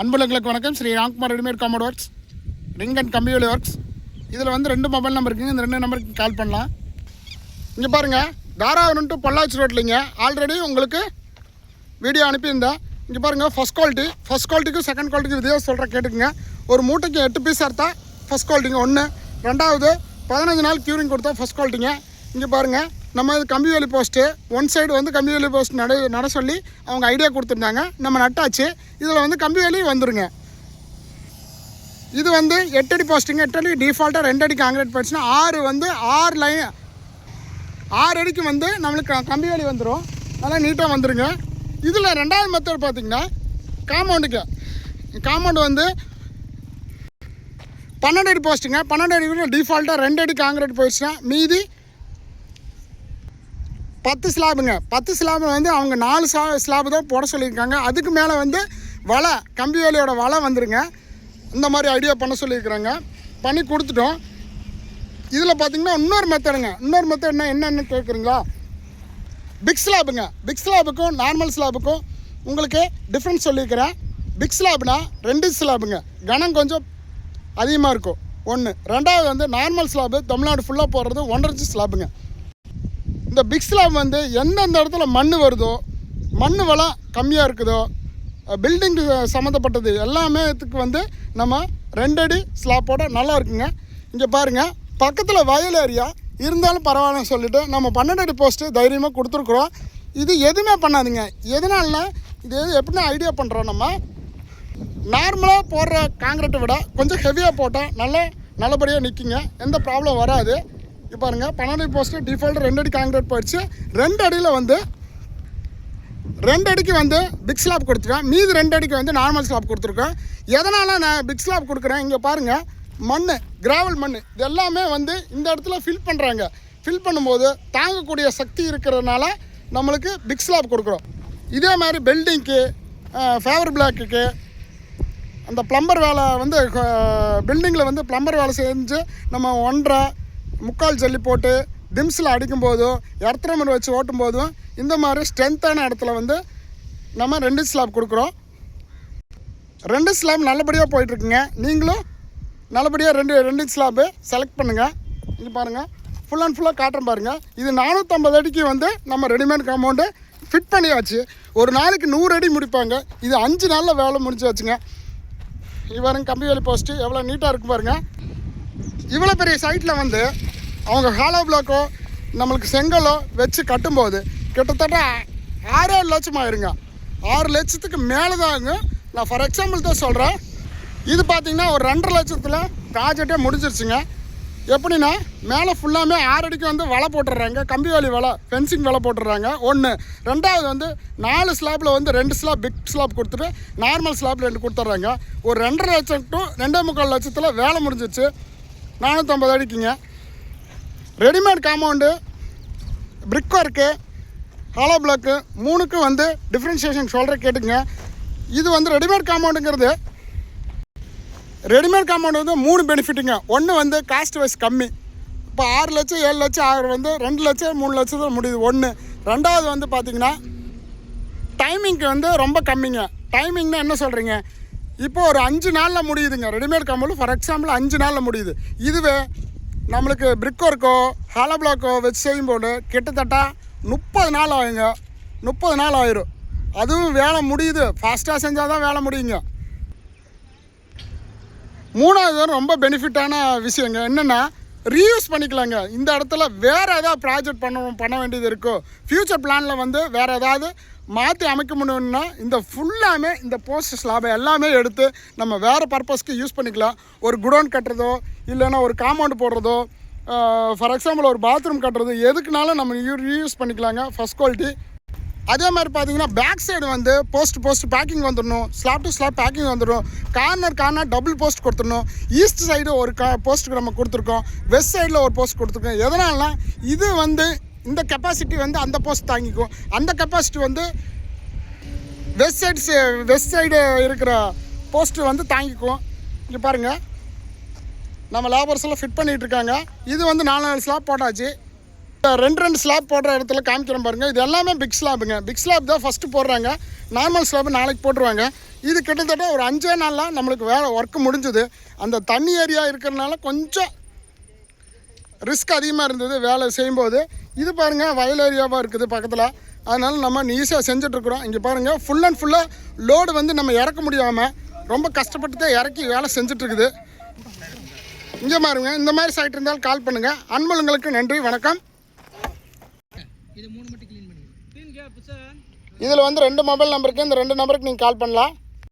அன்புகளுக்கு வணக்கம். Shri Ramkumar readymade compound works, ring and கம்பிவேலி works. இதில் வந்து 2 மொபைல் நம்பர் இருக்குங்க. இந்த 2 நம்பருக்கு கால் பண்ணலாம். இங்கே பாருங்கள், தாராபுரம் டு பொள்ளாச்சி ரோட்லிங்க. ஆல்ரெடி உங்களுக்கு வீடியோ அனுப்பியிருந்தேன். இங்கே பாருங்கள், ஃபஸ்ட் குவாலிட்டிக்கும் செகண்ட் குவாலிட்டிக்கும் வித்தியாசம் சொல்கிறேன், கேட்டுக்குங்க. ஒரு மூட்டைக்கு 8 பீஸ் அறுத்தா ஃபஸ்ட் குவாலிட்டிங்க ஒன்று. ரெண்டாவது 15 நாள் க்யூரிங் கொடுத்தா ஃபஸ்ட் குவாலிட்டிங்க. இங்கே பாருங்கள், நம்ம இது கம்பிவேலி போஸ்ட்டு ஒன் சைடு வந்து கம்பிவேலி போஸ்ட் நட சொல்லி அவங்க ஐடியா கொடுத்துருந்தாங்க. நம்ம நட்டாச்சு. இதில் வந்து கம்பிவேலி வந்துருங்க. இது வந்து 8 அடி போஸ்ட்டுங்க. 8 அடி டிஃபால்ட்டாக 2 அடி காங்கிரீட் போயிடுச்சுன்னா 6 அடிக்கு வந்து நம்மளுக்கு கம்பிவேலி வந்துடும். நல்லா நீட்டாக வந்துடுங்க. இதில் 2வது மெத்தட் பார்த்திங்கன்னா காம்பவுண்டு வந்து 12 அடி போஸ்ட்டுங்க. 12 அடி டிஃபால்ட்டாக 2 அடி காங்கிரீட் போயிடுச்சுன்னா மீதி 10 ஸ்லாபுங்க. 10 ஸ்லாபு வந்து அவங்க 4 ஸ்லாபு தான் போட சொல்லியிருக்காங்க. அதுக்கு மேலே வந்து வலை, கம்பி வேலையோட வலை வந்துருங்க. இந்த மாதிரி ஐடியா பண்ண சொல்லியிருக்கிறாங்க. பண்ணி கொடுத்துட்டோம். இதில் பார்த்திங்கன்னா இன்னொரு மெத்தட்னா என்னென்னு கேட்குறீங்களா? பிக் ஸ்லாபுக்கும் நார்மல் ஸ்லாபுக்கும் உங்களுக்கு டிஃப்ரென்ஸ் சொல்லியிருக்கிறேன். பிக் ஸ்லாப்னா 2 ஸ்லாபுங்க, கனம் கொஞ்சம் அதிகமாக இருக்கும் ஒன்று. ரெண்டாவது வந்து நார்மல் ஸ்லாபு தமிழ்நாடு ஃபுல்லாக போடுறது 1.5 இன்ச் ஸ்லாபுங்க. இந்த பிக் ஸ்லாப் வந்து எந்தெந்த இடத்துல மண் வருதோ, மண் வளம் கம்மியாக இருக்குதோ, பில்டிங் சம்மந்தப்பட்டது எல்லாமே இதுக்கு வந்து நம்ம 2 அடி ஸ்லாப்போட நல்லா இருக்குங்க. இங்கே பாருங்கள், பக்கத்தில் வயல் ஏரியா இருந்தாலும் பரவாயில்லன்னு சொல்லிவிட்டு நம்ம 12 அடி போஸ்ட்டு தைரியமாக கொடுத்துருக்குறோம். இது எதுவுமே பண்ணாதுங்க. எதனாலனா இது எப்படின்னா ஐடியா பண்ணுறோம், நம்ம நார்மலாக போடுற காங்கிரீட்டை விட கொஞ்சம் ஹெவியாக போட்டால் நல்லபடியாக நிற்குங்க. எந்த ப்ராப்ளம் வராது. இப்போ பாருங்கள், 12 அடி போஸ்ட்டு டிஃபால்ட்டு 2 அடி காங்கிரீட் போயிடுச்சு. 2 அடியில் வந்து 2 அடிக்கு வந்து பிக் ஸ்லாப் கொடுத்துருக்கேன். மீதி 2 அடிக்கு வந்து நார்மல் ஸ்லாப் கொடுத்துருக்கேன். எதனால் நான் பிக் ஸ்லாப் கொடுக்குறேன், இங்கே பாருங்கள், கிராவல் மண் இது எல்லாமே வந்து இந்த இடத்துல ஃபில் பண்ணுறாங்க. ஃபில் பண்ணும்போது தாங்கக்கூடிய சக்தி இருக்கிறதுனால நம்மளுக்கு பிக் ஸ்லாப் கொடுக்குறோம். இதே மாதிரி பெல்டிங்க்கு, ஃபேவர் பிளாக்குக்கு, அந்த ப்ளம்பர் வேலை வந்து பில்டிங்கில் வந்து ப்ளம்பர் வேலை செஞ்சு நம்ம 1.5 முக்கால் ஜல்லி போட்டு டிம்ஸில் அடிக்கும்போதும் எர்த்ரமர் வச்சு ஓட்டும்போதும் இந்த மாதிரி ஸ்ட்ரென்த்தான இடத்துல வந்து நம்ம 2 ஸ்லாப் கொடுக்குறோம். 2 ஸ்லாப் நல்லபடியாக போயிட்டுருக்குங்க. நீங்களும் நல்லபடியாக 2 ஸ்லாப்பு செலக்ட் பண்ணுங்கள். இங்கே பாருங்கள், ஃபுல் அண்ட் ஃபுல்லாக காட்டுறேன் பாருங்கள். இது 450 அடிக்கு வந்து நம்ம ரெடிமேட் காம்பவுண்டு ஃபிட் பண்ணியாச்சு. ஒரு நாளைக்கு 100 அடி முடிப்பாங்க. இது 5 நாளில் வேலை முடிச்சு வச்சுங்க. இவருங்க கம்பி வேலி போஸ்ட்டு எவ்வளோ நீட்டாக இருக்குது பாருங்கள். இவ்வளோ பெரிய சைட்டில் வந்து அவங்க ஹாலோ பிளாக்கோ நம்மளுக்கு செங்கலோ வச்சு கட்டும்போது கிட்டத்தட்ட 6 லட்சம் ஆயிருங்க. 6 லட்சத்துக்கு மேலே தாங்க. நான் ஃபார் எக்ஸாம்பிள் தான் சொல்கிறேன். இது பார்த்திங்கன்னா ஒரு 2.5 லட்சத்தில் ப்ராஜெக்டே முடிஞ்சிருச்சுங்க. எப்படின்னா மேலே ஃபுல்லாமே 6 அடிக்கு வந்து வலை போட்டுடுறாங்க. கம்பி வேலி வலை, ஃபென்சிங் வலை போட்டுடுறாங்க ஒன்று. ரெண்டாவது வந்து 4 ஸ்லாப்பில் வந்து 2 ஸ்லாப் பிக் ஸ்லாப் கொடுத்துட்டு நார்மல் ஸ்லாப் 2 கொடுத்துட்றாங்க. ஒரு 2.5 லட்சம் டு 2.25 லட்சத்தில் வேலை முடிஞ்சிச்சு. 450 அடிக்குங்க. Readymade compound, brick work, hollow block 3க்கும் வந்து டிஃப்ரென்ஷியேஷன் சொல்கிற கேட்டுங்க. இது வந்து ரெடிமேட் காம்பவுண்டுங்கிறது, ரெடிமேட் காம்பவுண்டு வந்து 3 பெனிஃபிட்டுங்க. ஒன்று வந்து காஸ்ட் வைஸ் கம்மி. இப்போ 6 லட்சம் 7 லட்சம் ஆகிற வந்து 2 லட்சம் 3 லட்சத்தில் முடியுது ஒன்று. ரெண்டாவது வந்து பார்த்திங்கன்னா டைமிங்க்கு வந்து ரொம்ப கம்மிங்க. டைமிங்னா என்ன சொல்கிறீங்க, இப்போ ஒரு 5 நாளில் முடியுதுங்க. ரெடிமேட் காம்பவுண்டு ஃபார் எக்ஸாம்பிள் 5 நாளில் முடியுது. இதுவே நம்மளுக்கு பிரிக் ஒர்க்கோ ஹாலோ பிளாக்கோ வச்சு செய்யும்போது கிட்டத்தட்ட 30 நாள் ஆகுங்க. 30 நாள் ஆயிரும். அதுவும் வேலை முடியுது. ஃபாஸ்ட்டாக செஞ்சால் தான் வேலை முடியுங்க. 3வது ரொம்ப பெனிஃபிட்டான விஷயங்க என்னென்னா, ரீயூஸ் பண்ணிக்கலாங்க. இந்த இடத்துல வேறு ஏதாவது ப்ராஜெக்ட் பண்ண வேண்டியது இருக்கோ, ஃப்யூச்சர் பிளானில் வந்து வேறு ஏதாவது மாற்றி அமைக்க முடியும்னா இந்த ஃபுல்லாமே இந்த போஸ்ட் ஸ்லாபை எல்லாமே எடுத்து நம்ம வேறு பர்பஸ்க்கு யூஸ் பண்ணிக்கலாம். ஒரு குடோன் கட்டுறதோ, இல்லைன்னா ஒரு காம்பவுண்டு போடுறதோ, ஃபார் எக்ஸாம்பிள் ஒரு பாத்ரூம் கட்டுறது, எதுக்குனாலும் நம்ம ரீயூஸ் பண்ணிக்கலாங்க. First quality. அதே மாதிரி பார்த்திங்கன்னா பேக் சைடு வந்து போஸ்ட் பேக்கிங் வந்துடணும். ஸ்லாப் டு ஸ்லாப் பேக்கிங் வந்துடும். கார்னர் டபுள் போஸ்ட் கொடுத்துடணும். ஈஸ்ட் சைடு ஒரு போஸ்ட்டுக்கு நம்ம கொடுத்துருக்கோம். வெஸ்ட் சைடில் ஒரு போஸ்ட் கொடுத்துருக்கோம். எதனால்னா இது வந்து இந்த கெப்பாசிட்டி வந்து அந்த போஸ்ட் தாங்கிக்கும். அந்த கெப்பாசிட்டி வந்து வெஸ்ட் சைடு இருக்கிற போஸ்ட்டு வந்து தாங்கிக்கும். இங்கே பாருங்கள், நம்ம லேபர்ஸ் எல்லாம் ஃபிட் பண்ணிகிட்ருக்காங்க. இது வந்து 4 ஸ்லாப் போட்டாச்சு. ரெண்டு ஸ்லாப் போடுற இடத்துல காமிக்கிறேன் பாருங்கள். இது எல்லாமே பிக் ஸ்லாப்புங்க. பிக் ஸ்லாப் தான் ஃபஸ்ட்டு போடுறாங்க. நார்மல் ஸ்லாப் நாளைக்கு போட்டுருவாங்க. இது கிட்டத்தட்ட ஒரு 5 நாளில் நம்மளுக்கு வேலை ஒர்க்கு முடிஞ்சுது. அந்த தண்ணி ஏரியா இருக்கிறனால கொஞ்சம் ரிஸ்க் அதிகமாக இருந்தது வேலை செய்யும்போது. இது பாருங்கள் வயல் ஏரியாவாக இருக்குது பக்கத்தில். அதனால் நம்ம ஈஸியாக செஞ்சிட்ருக்குறோம். இங்கே பாருங்கள் ஃபுல் அண்ட் ஃபுல்லாக லோடு வந்து நம்ம இறக்க முடியாமல் ரொம்ப கஷ்டப்பட்டு தான் இறக்கி வேலை செஞ்சிட்ருக்குது. இங்கே பாருங்க, இந்த மாதிரி சைட் இருந்தாலும் கால் பண்ணுங்கள். அன்புங்களுக்கு நன்றி, வணக்கம். இதில் வந்து 2 மொபைல் நம்பருக்கு, இந்த 2 நம்பருக்கு நீங்கள் கால் பண்ணலாம்.